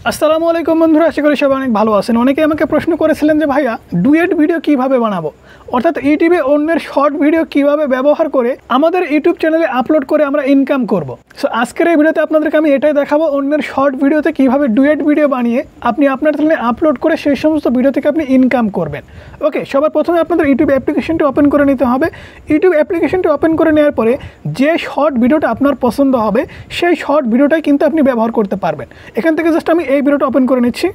আসসালামু আলাইকুম বন্ধুরা, আশা করি সবাই অনেক ভালো আছেন। অনেকে আমাকে প্রশ্ন করেছিলেন যে ভাইয়া ডুয়েট ভিডিও কিভাবে বানাবো, অর্থাৎ ইউটিউবে অন্যের শর্ট ভিডিও কিভাবে ব্যবহার করে আমাদের ইউটিউব চ্যানেলে আপলোড করে আমরা ইনকাম করব। সো আজকের এই ভিডিওতে আপনাদেরকে আমি এটাই দেখাবো, অন্যের শর্ট ভিডিওতে কিভাবে ডুয়েট ভিডিও বানিয়ে আপনি আপনার চ্যানেলে আপলোড করে সেই সমস্ত ভিডিও থেকে আপনি ইনকাম করবেন। ওকে, সবার প্রথমে আপনাদের ইউটিউব অ্যাপ্লিকেশনটি ওপেন করে নিতে হবে। ইউটিউব অ্যাপ্লিকেশনটি ওপেন করে নেওয়ার পরে যে শর্ট ভিডিওটা আপনার পছন্দ হবে সেই শর্ট ভিডিওটাই কিন্তু আপনি ব্যবহার করতে পারবেন। এখান থেকে জাস্ট আমি এই ভিডিওটা ওপেন করে নিচ্ছি।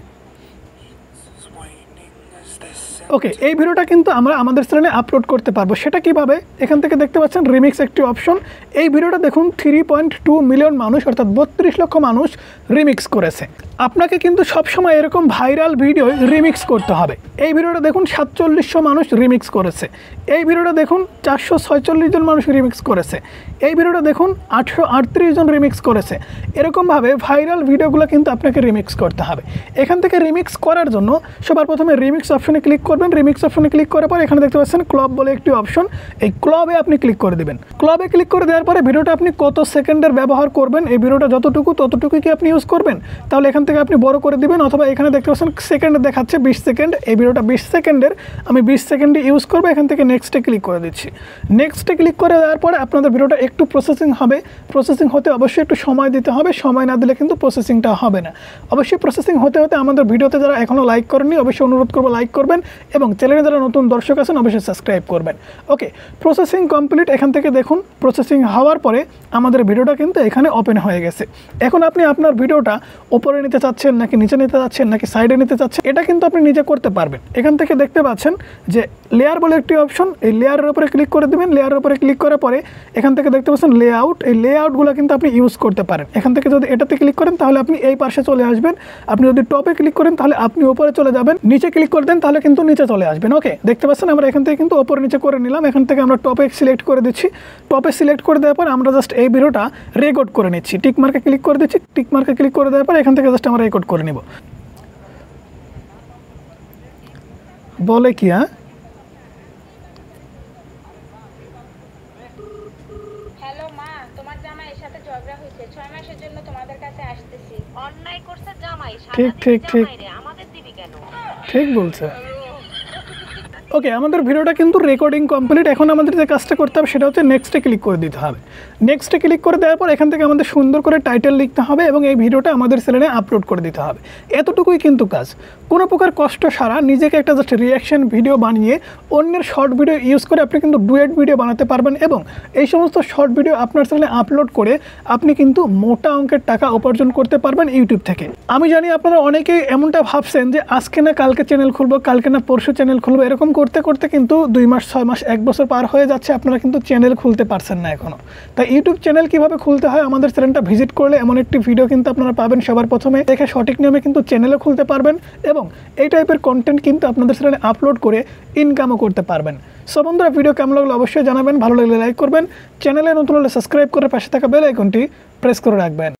ওকে, এই ভিডিওটা কিন্তু আমরা আমাদের চ্যানেলে আপলোড করতে পারবো। সেটা কিভাবে? এখান থেকে দেখতে পাচ্ছেন রিমিক্স একটি অপশন। এই ভিডিওটা দেখুন 3.2 মিলিয়ন মানুষ অর্থাৎ 32 লক্ষ মানুষ রিমিক্স করেছে। আপনাকে কিন্তু সবসময় এরকম ভাইরাল ভিডিও রিমিক্স করতে হবে। এই ভিডিওটা দেখুন 4700 মানুষ রিমিক্স করেছে। এই ভিডিওটা দেখুন 446 জন মানুষ রিমিক্স করেছে। এই ভিডিওটা দেখুন 838 জন রিমিক্স করেছে। এরকমভাবে ভাইরাল ভিডিওগুলো কিন্তু আপনাকে রিমিক্স করতে হবে। এখান থেকে রিমিক্স করার জন্য সবার প্রথমে রিমিক্স অপশনে ক্লিক করবেন। রিমিক্স অপশনে ক্লিক করার পর এখানে দেখতে পাচ্ছেন ক্লব বলে একটি অপশন, এই ক্লবে আপনি ক্লিক করে দেবেন। ক্লবে ক্লিক করে দেওয়ার পরে ভিডিওটা আপনি কত সেকেন্ডের ব্যবহার করবেন, এই ভিডিওটা ততটুকুই কি আপনি ইউজ করবেন, তাহলে এখান থেকে আপনি বড় করে দিবেন। অথবা এখানে দেখতে পাচ্ছেন সেকেন্ড দেখাচ্ছে 20 সেকেন্ড, এই ভিডিওটা 20 সেকেন্ডের, আমি 20 সেকেন্ডে ইউজ করবো। এখান থেকে নেক্সটে ক্লিক করে দিচ্ছি। নেক্সটে ক্লিক করে দেওয়ার পরে আপনাদের ভিডিওটা একটু প্রসেসিং হবে। প্রসেসিং হতে অবশ্যই একটু সময় দিতে হবে, সময় না দিলে কিন্তু প্রসেসিংটা হবে না। অবশ্যই প্রসেসিং হতে হতে আমাদের ভিডিওতে যারা এখনও লাইক করেননি অবশ্যই অনুরোধ করবো লাইক করবেন, এবং চ্যানেলে যারা নতুন দর্শক আছেন অবশ্যই সাবস্ক্রাইব করবেন। ওকে, প্রসেসিং কমপ্লিট। এখান থেকে দেখুন প্রসেসিং হওয়ার পরে আমাদের ভিডিওটা কিন্তু এখানে ওপেন হয়ে গেছে। এখন আপনি আপনার ভিডিওটা উপরে নিতে চাচ্ছেন নাকি নিচে নিতে চাচ্ছেন নাকি সাইডে নিতে চাচ্ছেন, এটা কিন্তু আপনি নিজে করতে পারবেন। এখান থেকে দেখতে পাচ্ছেন যে লেয়ার বলে একটি অপশন, এই লেয়ারের উপরে ক্লিক করে দেবেন। লেয়ারের উপরে ক্লিক করার পরে এখান থেকে দেখতে পাচ্ছেন লেআউট, এই লেআউটগুলো কিন্তু আপনি ইউজ করতে পারেন। এখান থেকে যদি এটাতে ক্লিক করেন তাহলে আপনি এই পাশে চলে আসবেন। আপনি যদি টপে ক্লিক করেন তাহলে আপনি উপরে চলে যাবেন। নিচে ক্লিক করে দেন তাহলে কিন্তু নিচে চলে আসবেন। ওকে, দেখতে পাচ্ছেন আমরা এখান থেকে কিন্তু উপরে নিচে করে নিলাম। এখান থেকে আমরা টপে সিলেক্ট করে দিচ্ছি। টপে সিলেক্ট করে দেওয়ার পর আমরা জাস্ট এই ভিডিওটা রেকর্ড করে নিচ্ছি। টিক মার্কে ক্লিক করে দিচ্ছি। টিক মার্কে ক্লিক করে দেওয়ার পর এখান থেকে জাস্ট আমরা রেকর্ড করে নিব। বলে কি হ্যাঁ, হ্যালো মা, তোমার জামাইয়ের সাথে ঝগড়া হয়েছে, 6 মাসের জন্য তোমাদের কাছে আসতেছি। অন্যায় করছে জামাই, ঠিক ঠিক ঠিক আমাদের দিবি কেন? ঠিক বলছে। ওকে, আমাদের ভিডিওটা কিন্তু রেকর্ডিং কমপ্লিট। এখন আমাদের যে কাজটা করতে হবে সেটা হচ্ছে নেক্সটে ক্লিক করে দিতে হবে। নেক্সটে ক্লিক করে দেওয়ার পর এখান থেকে আমাদের সুন্দর করে টাইটেল লিখতে হবে এবং এই ভিডিওটা আমাদের চ্যানেলে আপলোড করে দিতে হবে। এতটুকুই কিন্তু কাজ, কোনো প্রকার কষ্ট ছাড়া নিজেকে একটা জাস্ট রিয়াকশন ভিডিও বানিয়ে অন্যের শর্ট ভিডিও ইউজ করে আপনি কিন্তু ডুয়েট ভিডিও বানাতে পারবেন, এবং এই সমস্ত শর্ট ভিডিও আপনার চ্যানেলে আপলোড করে আপনি কিন্তু মোটা অঙ্কের টাকা উপার্জন করতে পারবেন ইউটিউব থেকে। আমি জানি আপনারা অনেকেই এমনটা ভাবছেন যে আজকে না কালকে চ্যানেল খুলবো, কালকে না পরশু চ্যানেল খুলবো, এরকম করতে করতে কিন্তু 2 মাস 6 মাস 1 বছর পার হয়ে যাচ্ছে, আপনারা কিন্তু চ্যানেল খুলতে পারছেন না এখনও। তাই ইউটিউব চ্যানেল কীভাবে খুলতে হয় আমাদের চ্যানেলটা ভিজিট করলে এমন একটি ভিডিও কিন্তু আপনারা পাবেন সবার প্রথমে। দেখে সঠিক নিয়মে কিন্তু চ্যানেলও খুলতে পারবেন, এবং এই টাইপের কন্টেন্ট কিন্তু আপনাদের চ্যানেলে আপলোড করে ইনকামও করতে পারবেন। সো বন্ধুরা, ভিডিও কেমন লাগলো অবশ্যই জানাবেন, ভালো লাগলে লাইক করবেন, চ্যানেলে নতুন হলে সাবস্ক্রাইব করে পাশে থাকা বেল আইকনটি প্রেস করে রাখবেন।